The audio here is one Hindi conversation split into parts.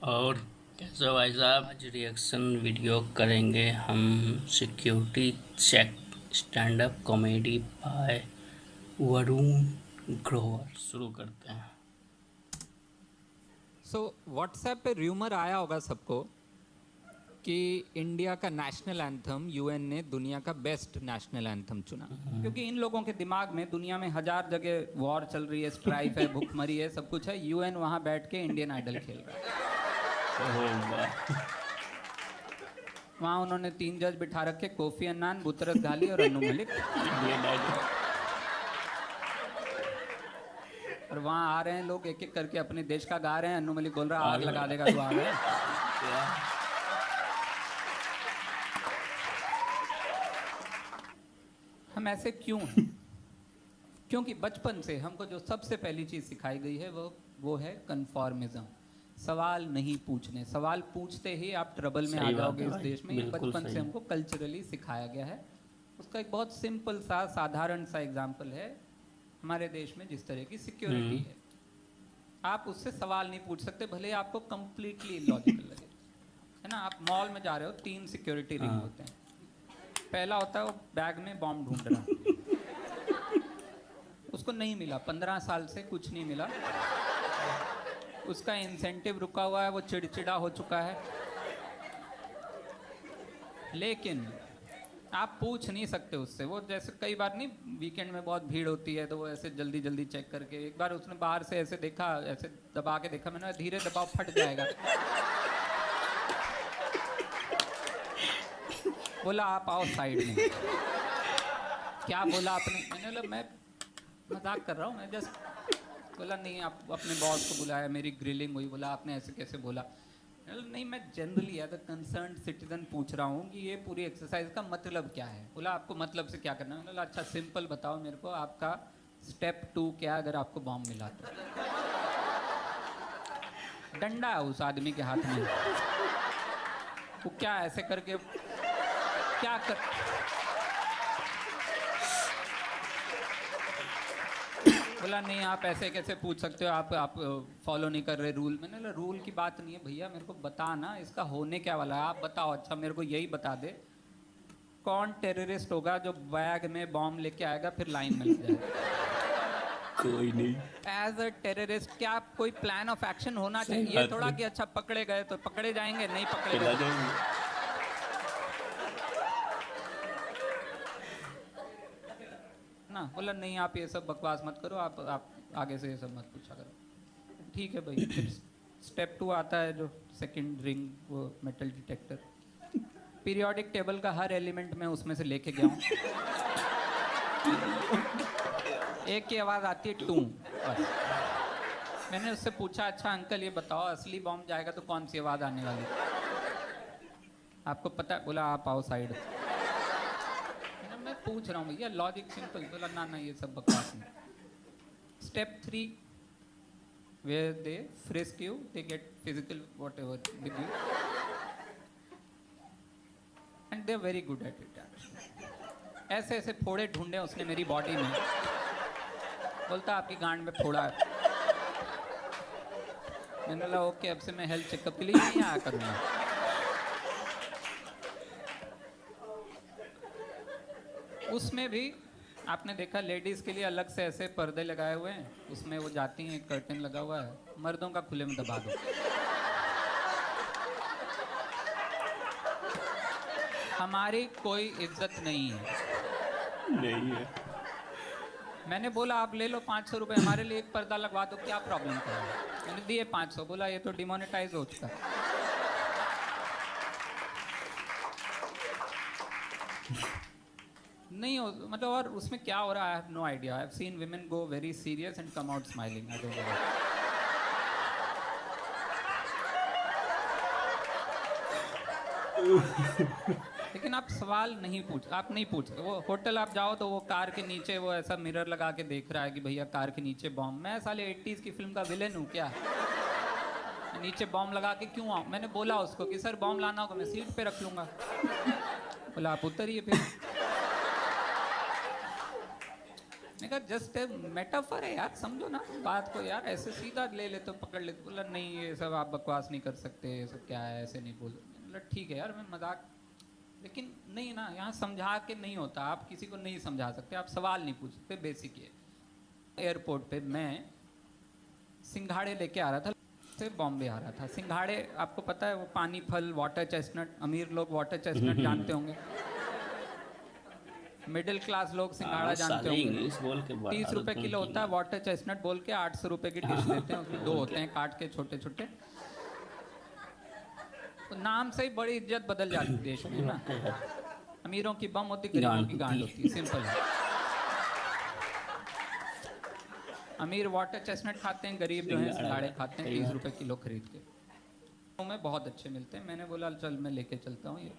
और कैसे भाई साहब, आज रिएक्शन वीडियो करेंगे हम security check stand up comedy by Varun Grover. शुरू करते हैं। व्हाट्सएप पे र्यूमर आया होगा सबको कि इंडिया का नेशनल एंथम यूएन ने दुनिया का बेस्ट नेशनल एंथम चुना, क्योंकि इन लोगों के दिमाग में दुनिया में 1000 जगह वॉर चल रही है, स्ट्राइफ है, भुखमरी है, सब कुछ है। यूएन वहां बैठ के इंडियन आइडल खेल रहा है। वहां उन्होंने 3 जज बिठा रखे, कोफी अन्नान, बुतरस घाली और अन्नू मलिक। और वहां आ रहे हैं लोग एक एक करके अपने देश का गा रहे हैं। अन्नू मलिक बोल रहा है आग लगा देगा तो आ गए। हम ऐसे क्यों हैं? क्योंकि बचपन से हमको जो सबसे पहली चीज सिखाई गई है वो है कन्फॉर्मिज्म। सवाल नहीं पूछने, सवाल पूछते ही आप ट्रबल में आ जाओगे इस देश में। ये बचपन से हमको कल्चरली सिखाया गया है। उसका एक बहुत सिंपल सा साधारण सा एग्जाम्पल है हमारे देश में जिस तरह की सिक्योरिटी है। आप उससे सवाल नहीं पूछ सकते, भले आपको कंप्लीटली इलॉजिकल लगे, है ना। आप मॉल में जा रहे हो, 3 सिक्योरिटी रिंग होते हैं। पहला होता है वो बैग में बॉम्ब ढूंढ रहा, उसको नहीं मिला, 15 साल से कुछ नहीं मिला, उसका इंसेंटिव रुका हुआ है, वो चिड़चिड़ा हो चुका है। लेकिन आप पूछ नहीं सकते उससे। वो जैसे कई बार नहीं, वीकेंड में बहुत भीड़ होती है तो वो ऐसे जल्दी जल्दी चेक करके, एक बार उसने बाहर से ऐसे देखा, ऐसे दबा के देखा, मैंने धीरे दबाव, फट जाएगा। बोला आप आओ साइड में। क्या बोला आपने? मैंने बोला मैं मजाक कर रहा हूँ, मैं जस्ट। बोला नहीं, आप अपने बॉस को बुलाया, मेरी ग्रिलिंग हुई। बोला आपने ऐसे कैसे बोला? नहीं, मैं generally as a concern citizen पूछ रहा हूँ कि ये पूरी एक्सरसाइज का मतलब क्या है। बोला आपको मतलब से क्या करना है? बोला अच्छा सिंपल बताओ मेरे को, आपका स्टेप 2 क्या अगर आपको बॉम्ब मिला तो? डंडा है उस आदमी के हाथ में, वो क्या ऐसे करके क्या कर, बोला नहीं आप ऐसे कैसे पूछ सकते हो, आप फॉलो नहीं कर रहे रूल। मैंने बोला रूल की बात नहीं है भैया, मेरे को बता ना इसका होने क्या वाला है, आप बताओ। अच्छा मेरे को यही बता दे, कौन टेररिस्ट होगा जो बैग में बॉम्ब लेके आएगा फिर लाइन में लग जाएगा? कोई नहीं। एज अ टेररिस्ट क्या कोई प्लान ऑफ एक्शन होना चाहिए? थोड़ा कि अच्छा पकड़े गए तो पकड़े जाएंगे, नहीं पकड़े गए ना। बोला नहीं आप ये सब बकवास मत करो, आप आगे से ये सब मत पूछा करो। ठीक है भाई। फिर स्टेप 2 आता है जो सेकंड रिंग, वो मेटल डिटेक्टर। पीरियोडिक टेबल का हर एलिमेंट मैं उसमें से लेके गया हूँ। एक की आवाज़ आती है टू, बस। मैंने उससे पूछा अच्छा अंकल ये बताओ असली बॉम्ब जाएगा तो कौन सी आवाज़ आने वाली? आपको पता है? बोला आप आओ साइड। मैं पूछ रहा हूँ भैया, लॉजिक सिंपल। बोला ना ना ये सब बकवास नहीं। Step 3 where they frisk you, they get physical whatever with you, and they're very good at it actually. ऐसे ऐसे फोड़े ढूंढे उसने मेरी बॉडी में। बोलता आपकी गांड में फोड़ा है। मैंने बोला ओके, अब से मैं हेल्थ चेकअप के लिए नहीं आया करूँगा। उसमें भी आपने देखा लेडीज के लिए अलग से ऐसे पर्दे लगाए हुए हैं, उसमें वो जाती हैं, कर्टन लगा हुआ है। मर्दों का खुले में दबा दो। हमारी कोई इज्जत नहीं है। नहीं है। मैंने बोला आप ले लो 500 रुपये, हमारे लिए एक पर्दा लगवा दो, क्या प्रॉब्लम है? मैंने दिए 500। बोला ये तो डिमोनेटाइज हो चुका है। नहीं हो, मतलब और उसमें क्या हो रहा है I have no idea. I have seen women go very serious and come out smiling. I don't know. लेकिन आप सवाल नहीं पूछ, आप नहीं पूछ। वो होटल आप जाओ तो वो कार के नीचे वो ऐसा मिरर लगा के देख रहा है कि भैया कार के नीचे बॉम्ब। मैं साले 80s की फिल्म का विलेन हूँ क्या? मैं नीचे बॉम्ब लगा के क्यों आऊँ? मैंने बोला उसको कि सर बॉम्ब लाना होगा मैं सीट पे रख लूंगा। बोला आप उतरिए फिर। कहा जस्ट मेटाफर है यार, समझो ना बात को यार, ऐसे सीधा ले लेते पकड़ लेते। बोला नहीं ये सब आप बकवास नहीं कर सकते, ये सब क्या है, ऐसे नहीं बोल। बोला ठीक है यार मैं मजाक, लेकिन नहीं ना, यहाँ समझा के नहीं होता, आप किसी को नहीं समझा सकते, आप सवाल नहीं पूछ सकते, बेसिक ये। एयरपोर्ट पे मैं सिंघाड़े लेके आ रहा था, से बॉम्बे आ रहा था। सिंघाड़े आपको पता है वो पानी फल, वाटर चेस्टनट, अमीर लोग वाटर चेस्टनट जानते होंगे, मिडिल क्लास लोग सिंघाड़ा जानते होंगे। इंग्लिश बोल के 30 रुपए किलो होता है वाटर चेस्टनट, बोल के 800 रुपए की डिश देते हैं, उसमें 2 होते हैं काट के छोटे छोटे। तो नाम से ही बड़ी इज्जत बदल जाती है देश में ना। अमीरों की बम होती, गरीबों की गांड होती, सिंपल है। अमीर वाटर चेस्टनट खाते हैं, गरीब जो है सिंघाड़े खाते हैं 30 रुपए किलो खरीद के। तो में बहुत अच्छे मिलते हैं। मैंने बोला चल मैं लेके चलता हूँ। ये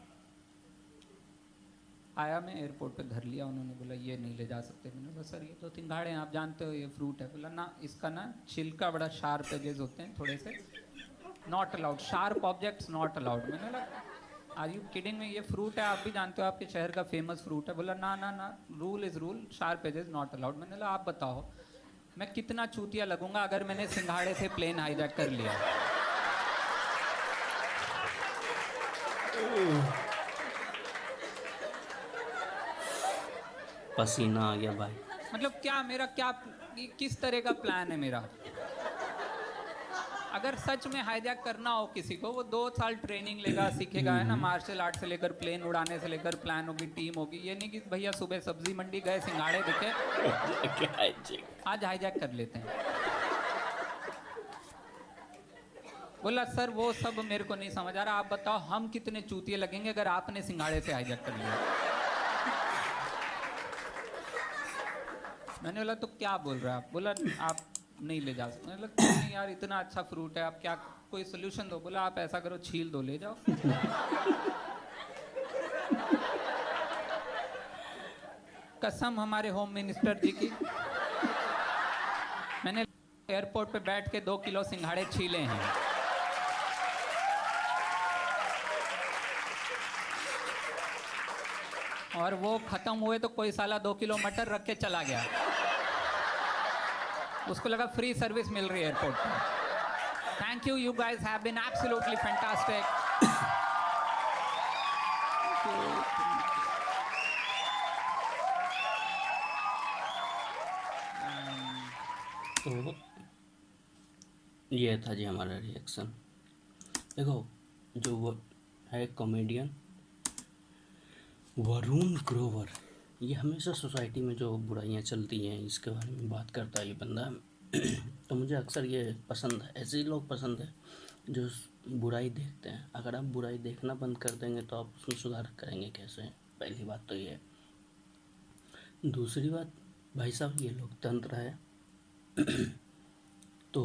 आया, मैं एयरपोर्ट पे धर लिया, उन्होंने बोला ये नहीं ले जा सकते। मैंने बोला सर ये तो सिंघाड़े हैं, आप जानते हो ये फ्रूट है। बोला ना इसका ना छिलका बड़ा शार्प एजेस होते हैं थोड़े से, not allowed, sharp objects not allowed. मैंने बोला आर यू किडिंग में, ये फ्रूट है, आप भी जानते हो, आपके शहर का फेमस फ्रूट है। बोला ना ना ना, rule is rule, sharp edges not allowed. मैंने बोला आप बताओ मैं कितना चूतिया लगूंगा अगर मैंने सिंघाड़े से प्लेन हाईजैक कर लिया। पसीना आ गया भाई। मतलब क्या मेरा क्या, किस तरह का प्लान है मेरा? अगर सच में हाईजैक करना हो किसी को, वो 2 साल ट्रेनिंग लेगा, सीखेगा, है ना, मार्शल आर्ट से लेकर प्लेन उड़ाने से लेकर, प्लान होगी, टीम होगी। ये नहीं कि भैया सुबह सब्जी मंडी गए, सिंघाड़े दिखे, आज हाईजैक कर लेते हैं। बोला सर वो सब मेरे को नहीं समझ आ रहा, आप बताओ हम कितने चूतिए लगेंगे अगर आपने सिंघाड़े से हाईजैक कर लिया। मैंने बोला तो क्या बोल रहे हैं आप? बोला आप नहीं ले जा सकते। मैंने बोला नहीं यार इतना अच्छा फ्रूट है, आप क्या कोई सोल्यूशन दो। बोला आप ऐसा करो छील दो, ले जाओ। कसम हमारे होम मिनिस्टर जी की, मैंने एयरपोर्ट पे बैठ के 2 किलो सिंघाड़े छीले हैं। और वो खत्म हुए तो कोई साला 2 किलो मटर रख के चला गया, उसको लगा फ्री सर्विस मिल रही है एयरपोर्ट पर। Thank you, you guys have been absolutely fantastic. तो ये था जी हमारा रिएक्शन। देखो जो वो है कॉमेडियन वरुण ग्रोवर, ये हमेशा सोसाइटी में जो बुराइयां चलती हैं इसके बारे में बात करता है ये बंदा। तो मुझे अक्सर ये पसंद है, ऐसे ही लोग पसंद है जो बुराई देखते हैं। अगर आप बुराई देखना बंद कर देंगे तो आप उसमें सुधार करेंगे कैसे? पहली बात तो ये है। दूसरी बात भाई साहब, ये लोकतंत्र है तो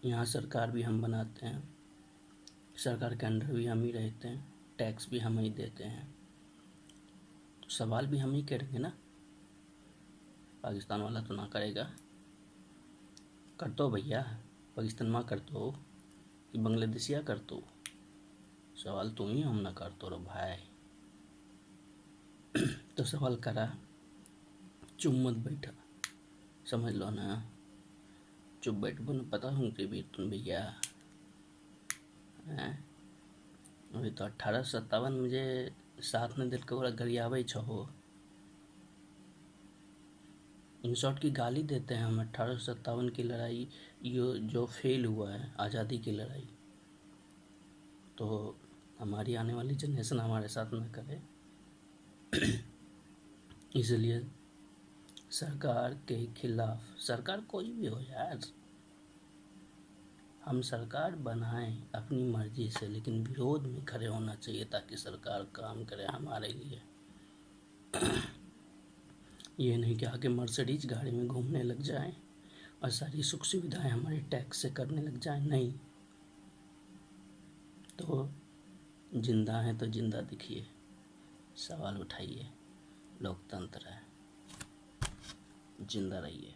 यहाँ सरकार भी हम बनाते हैं, सरकार के अंडर भी हम ही रहते हैं, टैक्स भी हम ही देते हैं, तो सवाल भी हम ही करेंगे ना। पाकिस्तान वाला तो ना करेगा। कर दो भैया, पाकिस्तान माँ कर दो कि बांग्लादेशिया कर दो, सवाल तुम ही हम ना कर दो रो भाई। तो सवाल करा, चुप मत बैठा, समझ लो ना, चुप बैठ बोले पता हूँ कि भी तुम भैया अभी तो 1857 मुझे साथ में दिल को गरियावे छहो। इन शॉर्ट की गाली देते हैं हम 1857 की लड़ाई ये जो फेल हुआ है, आज़ादी की लड़ाई, तो हमारी आने वाली जनरेशन हमारे साथ न करे। इसलिए सरकार के खिलाफ, सरकार कोई भी हो यार, हम सरकार बनाएं अपनी मर्जी से, लेकिन विरोध में खड़े होना चाहिए ताकि सरकार काम करे हमारे लिए। ये नहीं कि आगे मर्सिडीज गाड़ी में घूमने लग जाएं और सारी सुख सुविधाएं हमारे टैक्स से करने लग जाएं। नहीं, तो जिंदा हैं तो जिंदा दिखिए, सवाल उठाइए, लोकतंत्र है, जिंदा रहिए।